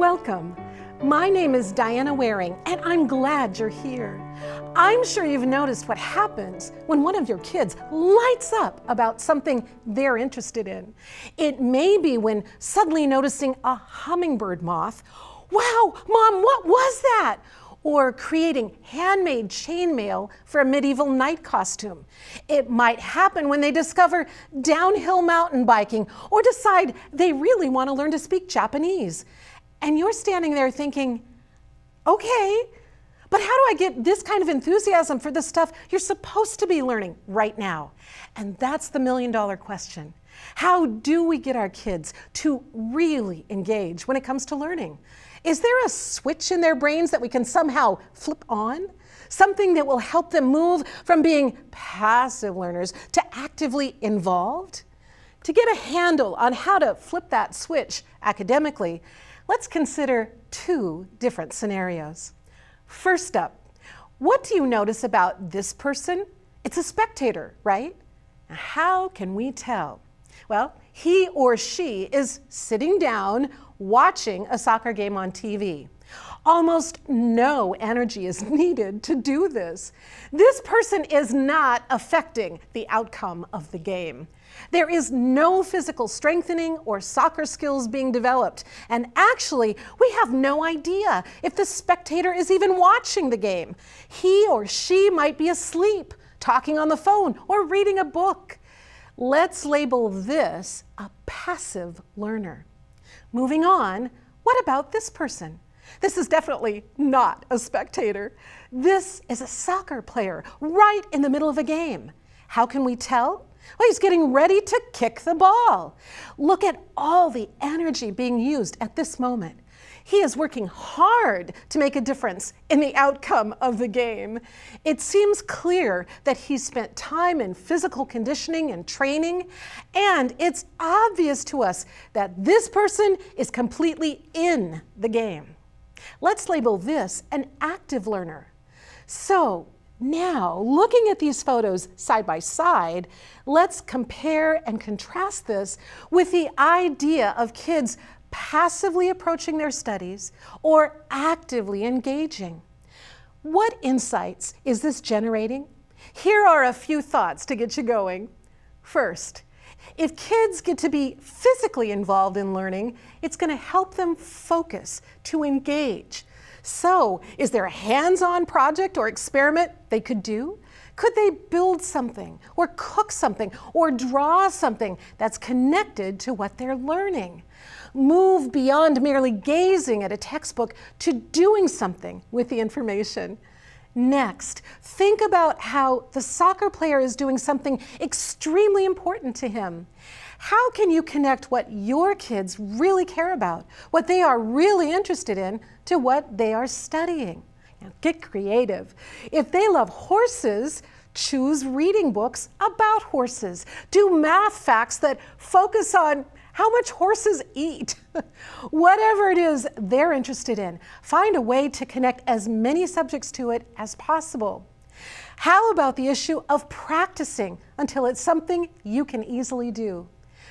Welcome. My name is Diana Waring, and I'm glad you're here. I'm sure you've noticed what happens when one of your kids lights up about something they're interested in. It may be when suddenly noticing a hummingbird moth. Wow, Mom, what was that? Or creating handmade chainmail for a medieval knight costume. It might happen when they discover downhill mountain biking or decide they really want to learn to speak Japanese. And you're standing there thinking, okay, but how do I get this kind of enthusiasm for the stuff you're supposed to be learning right now? And that's the million-dollar question. How do we get our kids to really engage when it comes to learning? Is there a switch in their brains that we can somehow flip on? Something that will help them move from being passive learners to actively involved? To get a handle on how to flip that switch academically, let's consider two different scenarios. First up, what do you notice about this person? It's a spectator, right? Now, how can we tell? Well, he or she is sitting down watching a soccer game on TV. Almost no energy is needed to do this. This person is not affecting the outcome of the game. There is no physical strengthening or soccer skills being developed. And actually, we have no idea if the spectator is even watching the game. He or she might be asleep, talking on the phone, or reading a book. Let's label this a passive learner. Moving on, what about this person? This is definitely not a spectator. This is a soccer player right in the middle of a game. How can we tell? Well, he's getting ready to kick the ball. Look at all the energy being used at this moment. He is working hard to make a difference in the outcome of the game. It seems clear that he's spent time in physical conditioning and training, and it's obvious to us that this person is completely in the game. Let's label this an active learner. So now, looking at these photos side by side, let's compare and contrast this with the idea of kids passively approaching their studies or actively engaging. What insights is this generating? Here are a few thoughts to get you going. First, if kids get to be physically involved in learning, it's going to help them focus, to engage. So, is there a hands-on project or experiment they could do? Could they build something, or cook something, or draw something that's connected to what they're learning? Move beyond merely gazing at a textbook to doing something with the information. Next, think about how the soccer player is doing something extremely important to him. How can you connect what your kids really care about, what they are really interested in, to what they are studying? Now, get creative. If they love horses, choose reading books about horses. Do math facts that focus on how much horses eat. Whatever it is they're interested in, find a way to connect as many subjects to it as possible. How about the issue of practicing until it's something you can easily do?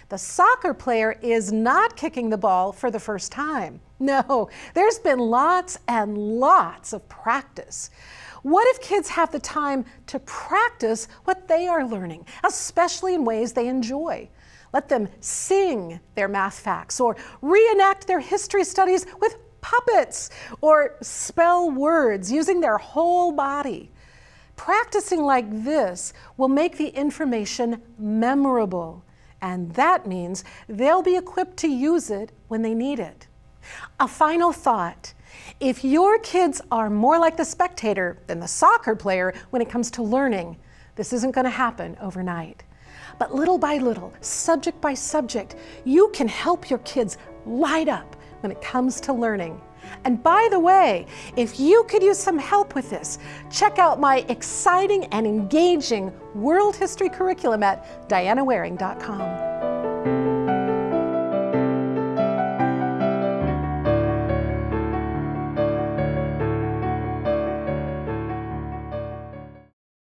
The soccer player is not kicking the ball for the first time. No, there's been lots and lots of practice. What if kids have the time to practice what they are learning, especially in ways they enjoy? Let them sing their math facts or reenact their history studies with puppets or spell words using their whole body. Practicing like this will make the information memorable, and that means they'll be equipped to use it when they need it. A final thought. If your kids are more like the spectator than the soccer player when it comes to learning, this isn't going to happen overnight. But little by little, subject by subject, you can help your kids light up when it comes to learning. And by the way, if you could use some help with this, check out my exciting and engaging world history curriculum at dianawaring.com.